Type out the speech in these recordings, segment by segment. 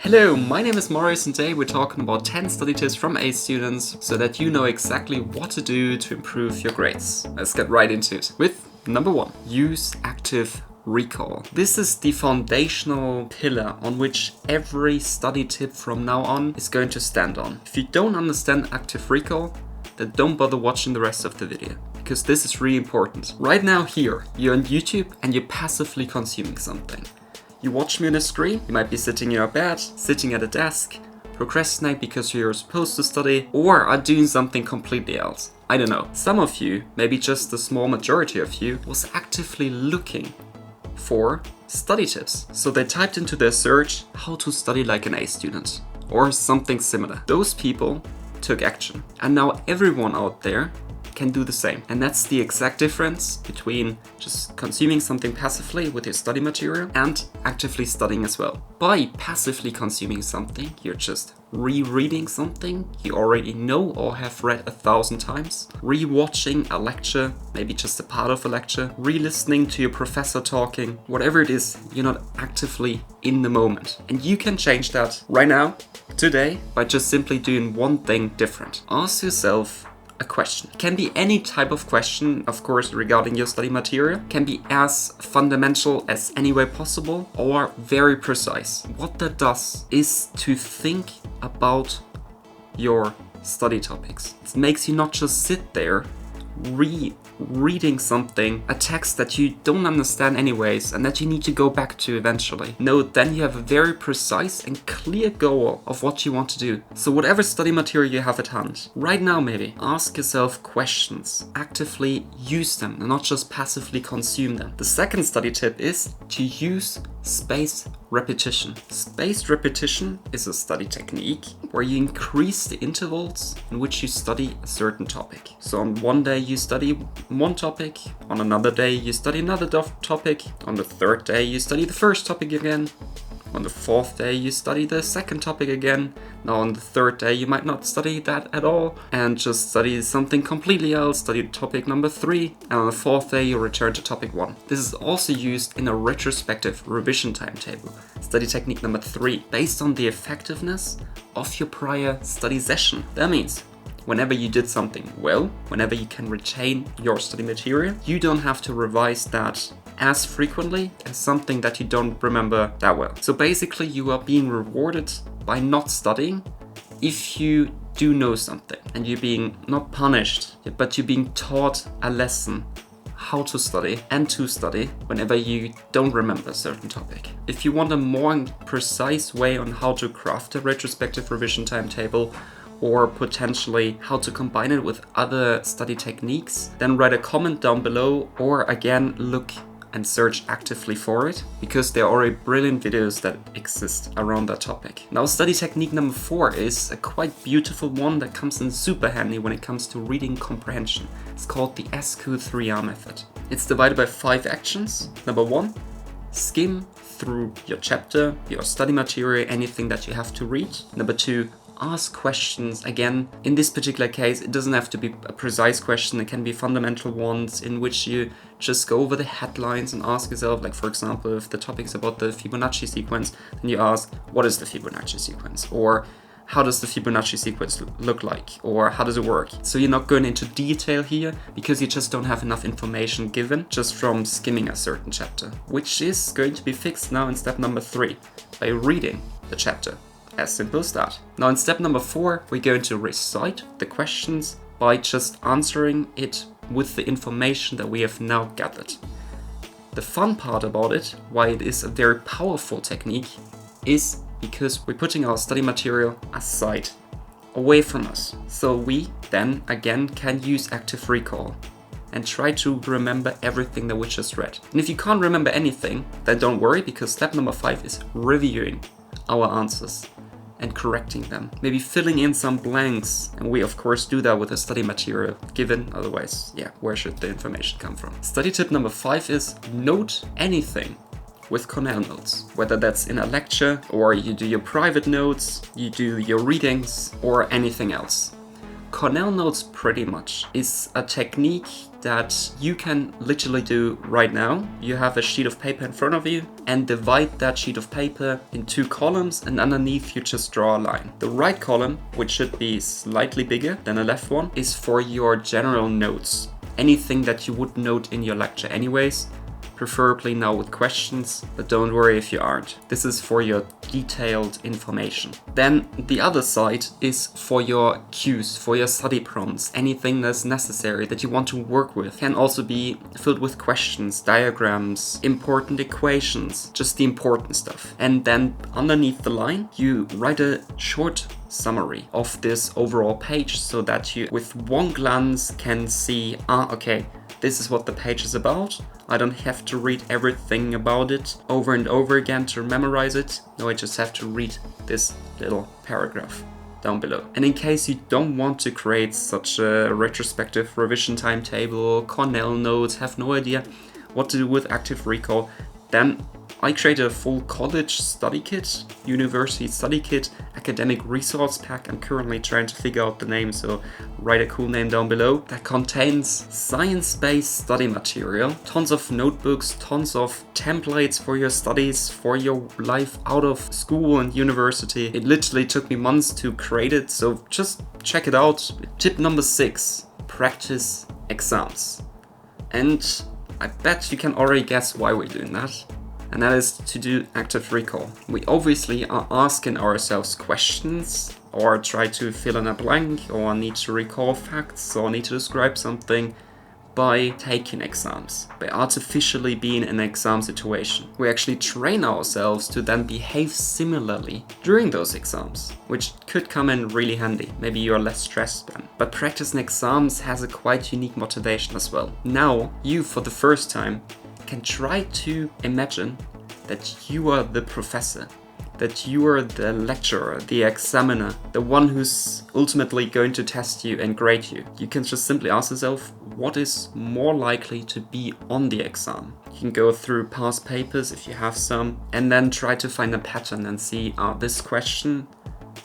Hello, my name is Marius and today we're talking about 10 study tips from A students so that you know exactly what to do to improve your grades. Let's get right into it with number 1. Use active recall. This is the foundational pillar on which every study tip from now on is going to stand on. If you don't understand active recall, then don't bother watching the rest of the video, because this is really important. Right now here, you're on YouTube and you're passively consuming something. You watch me on the screen, you might be sitting in your bed, sitting at a desk, procrastinate because you're supposed to study, or are doing something completely else. I don't know. Some of you, maybe just a small majority of you, was actively looking for study tips. So they typed into their search, how to study like an A student, or something similar. Those people took action. And now everyone out there can do the same. And that's the exact difference between just consuming something passively with your study material and actively studying as well. By passively consuming something, you're just rereading something you already know or have read 1,000 times, rewatching a lecture, maybe just a part of a lecture, re-listening to your professor talking, whatever it is, you're not actively in the moment. And you can change that right now, today, by just simply doing one thing different. Ask yourself a question. It can be any type of question, of course, regarding your study material. It can be as fundamental as any way possible or very precise. What that does is to think about your study topics. It makes you not just sit there reading something, a text that you don't understand anyways and that you need to go back to eventually. No, then you have a very precise and clear goal of what you want to do. So whatever study material you have at hand, right now maybe, ask yourself questions. Actively use them and not just passively consume them. The second study tip is to use spaced repetition. Spaced repetition is a study technique where you increase the intervals in which you study a certain topic. So on one day you study one topic, on another day you study another topic, on the third day you study the first topic again, on the fourth day you study the second topic again. Now on the third day you might not study that at all and just study something completely else, study topic number 3, and on the fourth day you return to topic 1. This is also used in a retrospective revision timetable, study technique number 3, based on the effectiveness of your prior study session. That means whenever you did something well, whenever you can retain your study material, you don't have to revise that as frequently as something that you don't remember that well. So basically you are being rewarded by not studying if you do know something, and you're being not punished, but you're being taught a lesson how to study and to study whenever you don't remember a certain topic. If you want a more precise way on how to craft a retrospective revision timetable, or potentially how to combine it with other study techniques, then write a comment down below, or again look and search actively for it, because there are already brilliant videos that exist around that topic. Now study technique number 4 is a quite beautiful one that comes in super handy when it comes to reading comprehension. It's called the SQ3R Method. It's divided by 5 actions. Number 1, skim through your chapter, your study material, anything that you have to read. Number 2, ask questions. Again, in this particular case, it doesn't have to be a precise question. It can be fundamental ones in which you just go over the headlines and ask yourself, like for example, if the topic is about the Fibonacci sequence, then you ask, what is the Fibonacci sequence? Or how does the Fibonacci sequence look like? Or how does it work? So you're not going into detail here because you just don't have enough information given just from skimming a certain chapter, which is going to be fixed now in step number 3 by reading the chapter. As simple as that. Now in step number 4, we're going to recite the questions by just answering it with the information that we have now gathered. The fun part about it, why it is a very powerful technique, is because we're putting our study material aside, away from us. So we then again can use active recall and try to remember everything that we just read. And if you can't remember anything, then don't worry, because step number 5 is reviewing our answers and correcting them, maybe filling in some blanks, and we of course do that with the study material given, otherwise, where should the information come from? Study tip number 5 is note anything with Cornell-Notes, whether that's in a lecture, or you do your private notes, you do your readings, or anything else. Cornell-Notes pretty much is a technique that you can literally do right now. You have a sheet of paper in front of you and divide that sheet of paper in 2 columns, and underneath you just draw a line. The right column, which should be slightly bigger than the left one, is for your general notes. Anything that you would note in your lecture anyways, preferably now with questions, but don't worry if you aren't. This is for your detailed information. Then the other side is for your cues, for your study prompts, anything that's necessary that you want to work with. Can also be filled with questions, diagrams, important equations, just the important stuff. And then underneath the line, you write a short summary of this overall page so that you with one glance can see, okay, this is what the page is about. I don't have to read everything about it over and over again to memorize it. No, I just have to read this little paragraph down below. And in case you don't want to create such a retrospective revision timetable, Cornell-Notes, have no idea what to do with active recall, then I created a full college study kit, university study kit, academic resource pack. I'm currently trying to figure out the name, so write a cool name down below. That contains science-based study material, tons of notebooks, tons of templates for your studies, for your life out of school and university. It literally took me months to create it, so just check it out. Tip number 6, practice exams. And I bet you can already guess why we're doing that. And that is to do active recall. We obviously are asking ourselves questions, or try to fill in a blank, or need to recall facts, or need to describe something by taking exams, by artificially being in an exam situation. We actually train ourselves to then behave similarly during those exams, which could come in really handy. Maybe you're less stressed then. But practicing exams has a quite unique motivation as well. Now, you for the first time can try to imagine that you are the professor, that you are the lecturer, the examiner, the one who's ultimately going to test you and grade you. You can just simply ask yourself, what is more likely to be on the exam? You can go through past papers if you have some, and then try to find a pattern and see, this question,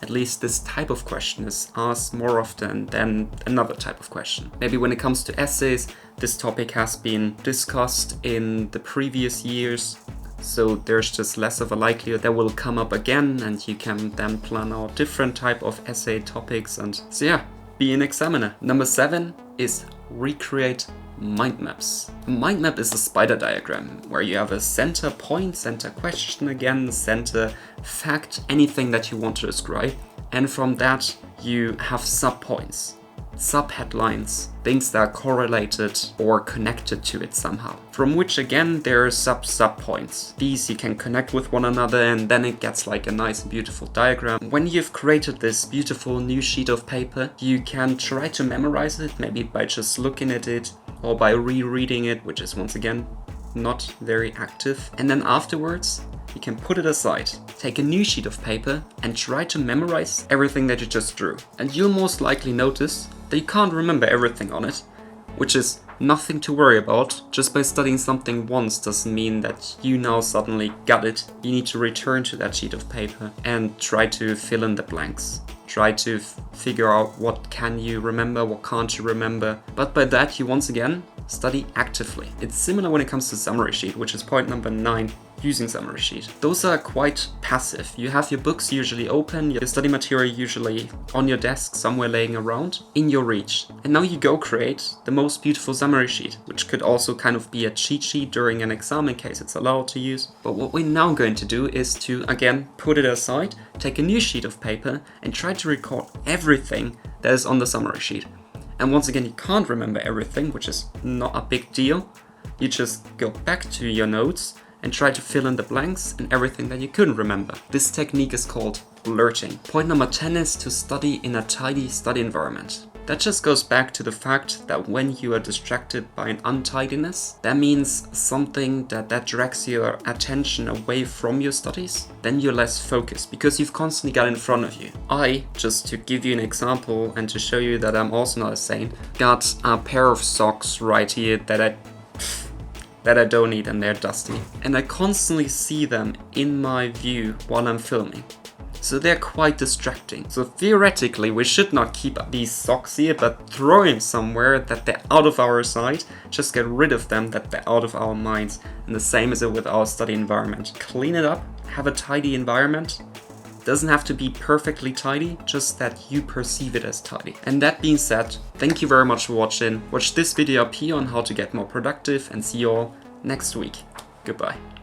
at least this type of question, is asked more often than another type of question. Maybe when it comes to essays, this topic has been discussed in the previous years, so there's just less of a likelihood that will come up again, and you can then plan out different type of essay topics. And so yeah, be an examiner. Number 7 is recreate mind maps. A mind map is a spider diagram where you have a center point, center question again, center fact, anything that you want to describe. And from that, you have sub-points, sub-headlines, things that are correlated or connected to it somehow. From which again, there are sub-points. These you can connect with one another, and then it gets like a nice and beautiful diagram. When you've created this beautiful new sheet of paper, you can try to memorize it, maybe by just looking at it or by rereading it, which is once again not very active. And then afterwards, you can put it aside, take a new sheet of paper and try to memorize everything that you just drew. And you'll most likely notice that you can't remember everything on it, which is nothing to worry about. Just by studying something once doesn't mean that you now suddenly got it. You need to return to that sheet of paper and try to fill in the blanks. Try to figure out what can you remember, what can't you remember. But by that, you once again study actively. It's similar when it comes to summary sheet, which is point number 9, using summary sheet. Those are quite passive. You have your books usually open, your study material usually on your desk somewhere laying around, in your reach. And now you go create the most beautiful summary sheet, which could also kind of be a cheat sheet during an exam in case it's allowed to use. But what we're now going to do is to, again, put it aside, take a new sheet of paper and try to record everything that is on the summary sheet. And once again, you can't remember everything, which is not a big deal. You just go back to your notes and try to fill in the blanks and everything that you couldn't remember. This technique is called blurting. Point number 10 is to study in a tidy study environment. That just goes back to the fact that when you are distracted by an untidiness, that means something that drags your attention away from your studies, then you're less focused because you've constantly got in front of you. I, just to give you an example and to show you that I'm also not a saint, got a pair of socks right here that I don't need, and they're dusty. And I constantly see them in my view while I'm filming. so they're quite distracting. So theoretically, we should not keep these socks here, but throw them somewhere that they're out of our sight. Just get rid of them, that they're out of our minds. And the same is it with our study environment. Clean it up, have a tidy environment. Doesn't have to be perfectly tidy, just that you perceive it as tidy. And that being said, thank you very much for watching. Watch this video up here on how to get more productive, and see you all next week. Goodbye.